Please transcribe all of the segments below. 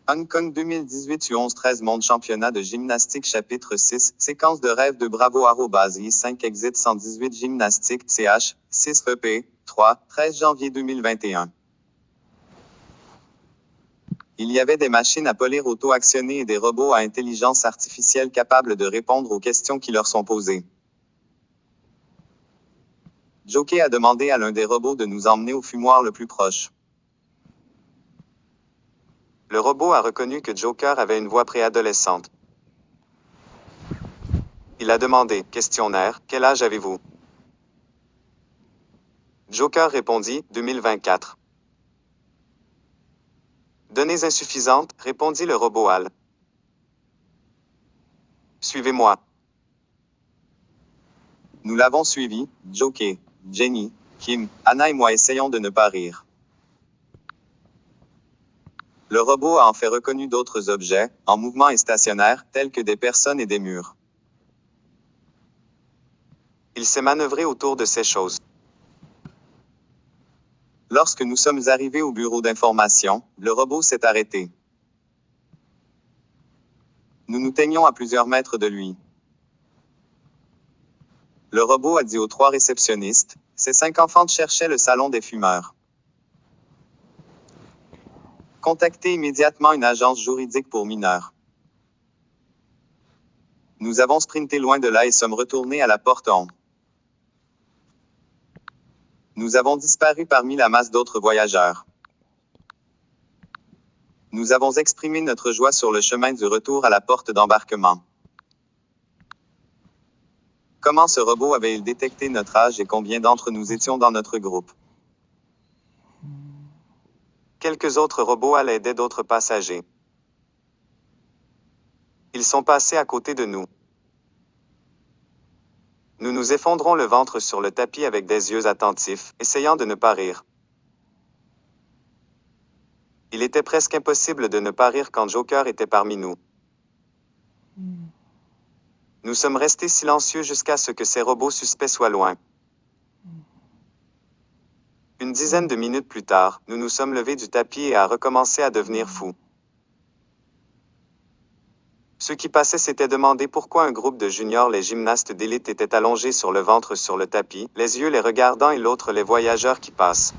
Hong Kong 2018 U11-13 Monde Championnat de gymnastique chapitre 6 Séquence de rêve de Bravo @i5 Exit 118 Gymnastique CH 6 EP 3 13 janvier 2021. Il y avait des machines à polir auto-actionnées et des robots à intelligence artificielle capables de répondre aux questions qui leur sont posées. Jockey a demandé à l'un des robots de nous emmener au fumoir le plus proche. Le robot a reconnu que Joker avait une voix préadolescente. Il a demandé, questionnaire, quel âge avez-vous? Joker répondit, 2024. Données insuffisantes, répondit le robot HAL. Suivez-moi. Nous l'avons suivi, Joker, Jenny, Kim, Anna et moi essayons de ne pas rire. Le robot a en fait reconnu d'autres objets, en mouvement et stationnaires, tels que des personnes et des murs. Il s'est manœuvré autour de ces choses. Lorsque nous sommes arrivés au bureau d'information, le robot s'est arrêté. Nous nous tenions à plusieurs mètres de lui. Le robot a dit aux 3 réceptionnistes, ces 5 enfants cherchaient le salon des fumeurs. Contactez immédiatement une agence juridique pour mineurs. Nous avons sprinté loin de là et sommes retournés à la porte 11. Nous avons disparu parmi la masse d'autres voyageurs. Nous avons exprimé notre joie sur le chemin du retour à la porte d'embarquement. Comment ce robot avait-il détecté notre âge et combien d'entre nous étions dans notre groupe? Quelques autres robots allaient aider d'autres passagers. Ils sont passés à côté de nous. Nous nous effondrons le ventre sur le tapis avec des yeux attentifs, essayant de ne pas rire. Il était presque impossible de ne pas rire quand Joker était parmi nous. Nous sommes restés silencieux jusqu'à ce que ces robots suspects soient loin. Une dizaine de minutes plus tard, nous nous sommes levés du tapis et a recommencé à devenir fous. Ceux qui passaient s'étaient demandé pourquoi un groupe de juniors, les gymnastes d'élite, étaient allongés sur le ventre sur le tapis, les yeux les regardant et l'autre les voyageurs qui passent.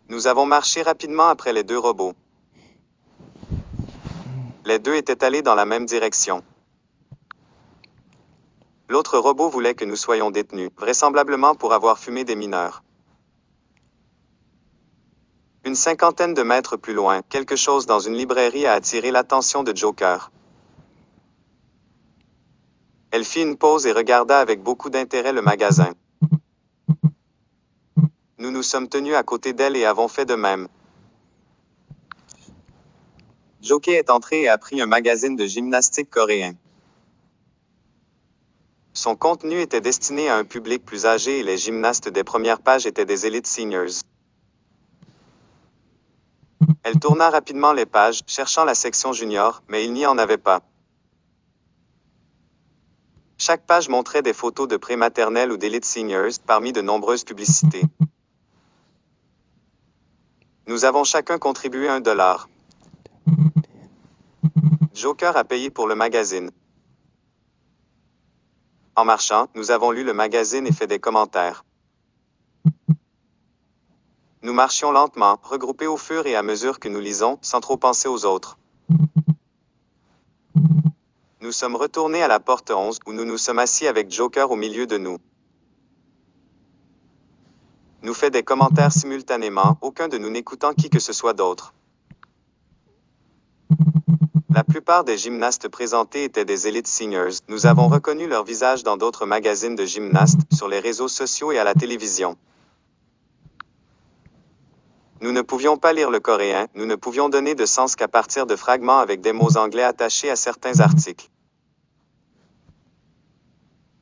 Nous avons marché rapidement après les 2 robots. Les 2 étaient allés dans la même direction. L'autre robot voulait que nous soyons détenus, vraisemblablement pour avoir fumé des mineurs. Une 50aine de mètres plus loin, quelque chose dans une librairie a attiré l'attention de Joker. Elle fit une pause et regarda avec beaucoup d'intérêt le magasin. Nous nous sommes tenus à côté d'elle et avons fait de même. Joker est entré et a pris un magazine de gymnastique coréen. Son contenu était destiné à un public plus âgé et les gymnastes des premières pages étaient des Elite Seniors. Elle tourna rapidement les pages, cherchant la section junior, mais il n'y en avait pas. Chaque page montrait des photos de prématernelle ou d'Elite Seniors, parmi de nombreuses publicités. Nous avons chacun contribué $1. Joker a payé pour le magazine. En marchant, nous avons lu le magazine et fait des commentaires. Nous marchions lentement, regroupés au fur et à mesure que nous lisons, sans trop penser aux autres. Nous sommes retournés à la porte 11, où nous nous sommes assis avec Joker au milieu de nous. Nous fait des commentaires simultanément, aucun de nous n'écoutant qui que ce soit d'autre. La plupart des gymnastes présentés étaient des Elite Seniors. Nous avons reconnu leurs visages dans d'autres magazines de gymnastes, sur les réseaux sociaux et à la télévision. Nous ne pouvions pas lire le coréen, nous ne pouvions donner de sens qu'à partir de fragments avec des mots anglais attachés à certains articles.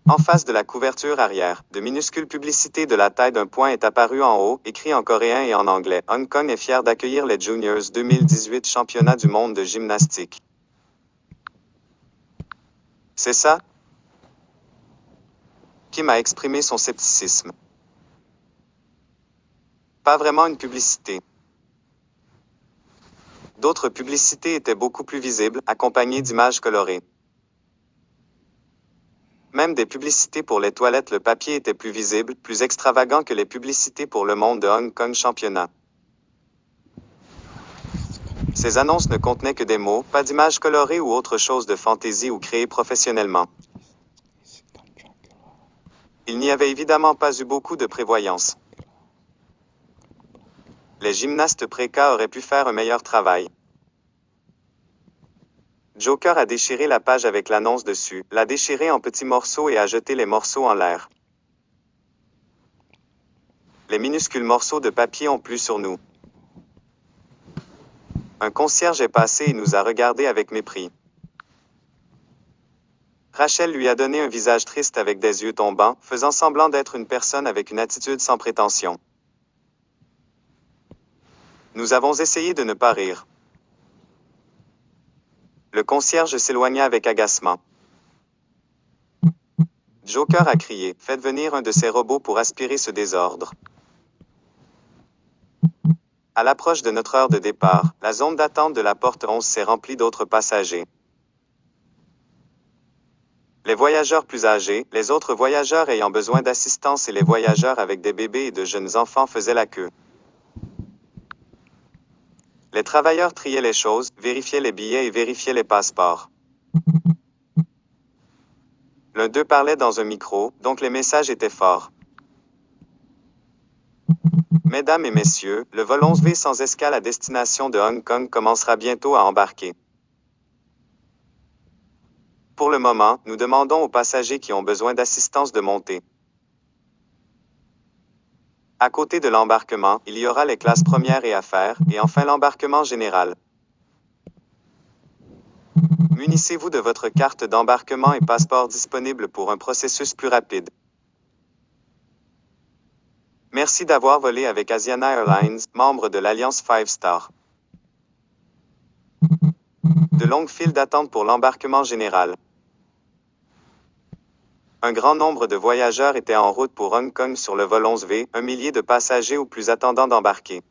En face de la couverture arrière, de minuscules publicités de la taille d'un point est apparu en haut, écrit en coréen et en anglais. Hong Kong est fier d'accueillir les Juniors 2018 Championnat du monde de gymnastique. C'est ça? Kim a exprimé son scepticisme. Pas vraiment une publicité. D'autres publicités étaient beaucoup plus visibles, accompagnées d'images colorées. Même des publicités pour les toilettes, le papier était plus visible, plus extravagant que les publicités pour le monde de Hong Kong championnat. Ces annonces ne contenaient que des mots, pas d'images colorées ou autre chose de fantaisie ou créées professionnellement. Il n'y avait évidemment pas eu beaucoup de prévoyance. Les gymnastes préca auraient pu faire un meilleur travail. Joker a déchiré la page avec l'annonce dessus, l'a déchirée en petits morceaux et a jeté les morceaux en l'air. Les minuscules morceaux de papier ont plu sur nous. Un concierge est passé et nous a regardés avec mépris. Rachel lui a donné un visage triste avec des yeux tombants, faisant semblant d'être une personne avec une attitude sans prétention. Nous avons essayé de ne pas rire. Le concierge s'éloigna avec agacement. Joker a crié, « Faites venir un de ces robots pour aspirer ce désordre. » À l'approche de notre heure de départ, la zone d'attente de la porte 11 s'est remplie d'autres passagers. Les voyageurs plus âgés, les autres voyageurs ayant besoin d'assistance et les voyageurs avec des bébés et de jeunes enfants faisaient la queue. Les travailleurs triaient les choses, vérifiaient les billets et vérifiaient les passeports. L'un d'eux parlait dans un micro, donc les messages étaient forts. Mesdames et messieurs, le vol 11V sans escale à destination de Hong Kong commencera bientôt à embarquer. Pour le moment, nous demandons aux passagers qui ont besoin d'assistance de monter. À côté de l'embarquement, il y aura les classes premières et affaires, et enfin l'embarquement général. Munissez-vous de votre carte d'embarquement et passeport disponible pour un processus plus rapide. Merci d'avoir volé avec Asiana Airlines, membre de l'Alliance 5 Star. De longues files d'attente pour l'embarquement général. Un grand nombre de voyageurs étaient en route pour Hong Kong sur le vol 11V, 1 millier de passagers ou plus attendant d'embarquer.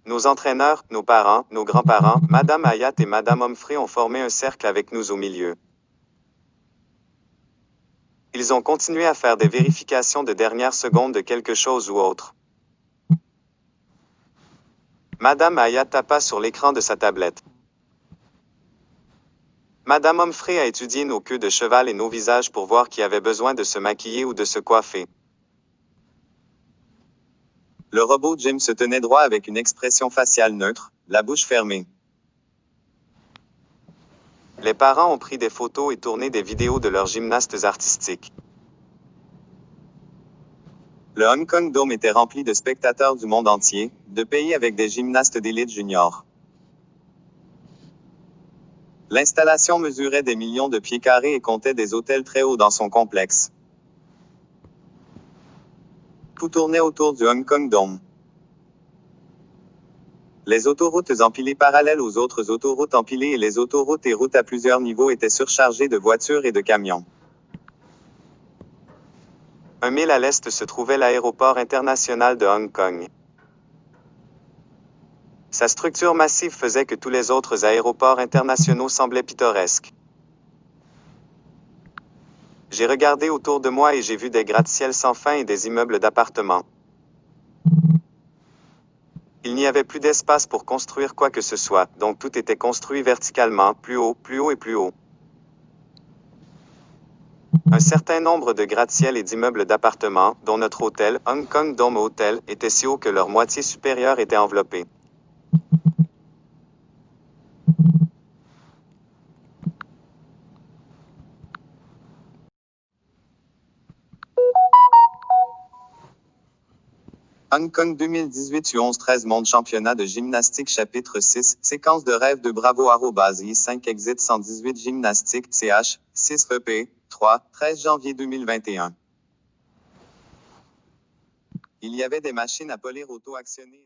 Nos entraîneurs, nos parents, nos grands-parents, Madame Hayat et Madame Humphrey ont formé un cercle avec nous au milieu. Ils ont continué à faire des vérifications de dernière seconde de quelque chose ou autre. Madame Hayat tapa sur l'écran de sa tablette. Madame Humphrey a étudié nos queues de cheval et nos visages pour voir qui avait besoin de se maquiller ou de se coiffer. Le robot Jim se tenait droit avec une expression faciale neutre, la bouche fermée. Les parents ont pris des photos et tourné des vidéos de leurs gymnastes artistiques. Le Hong Kong Dome était rempli de spectateurs du monde entier, de pays avec des gymnastes d'élite junior. L'installation mesurait des millions de pieds carrés et comptait des hôtels très hauts dans son complexe. Tout tournait autour du Hong Kong Dome. Les autoroutes empilées parallèles aux autres autoroutes empilées et les autoroutes et routes à plusieurs niveaux étaient surchargées de voitures et de camions. 1 mile à l'est se trouvait l'aéroport international de Hong Kong. Sa structure massive faisait que tous les autres aéroports internationaux semblaient pittoresques. J'ai regardé autour de moi et j'ai vu des gratte-ciels sans fin et des immeubles d'appartements. Il n'y avait plus d'espace pour construire quoi que ce soit, donc tout était construit verticalement, plus haut et plus haut. Un certain nombre de gratte-ciels et d'immeubles d'appartements, dont notre hôtel, Hong Kong Dome Hotel, étaient si hauts que leur moitié supérieure était enveloppée. Hong Kong 2018 U11-13 Monde Championnat de Gymnastique Chapitre 6 Séquence de rêve de Bravo @I5 Exit 118 Gymnastique CH 6 EP 3 13 janvier 2021. Il y avait des machines à polir auto-actionnées.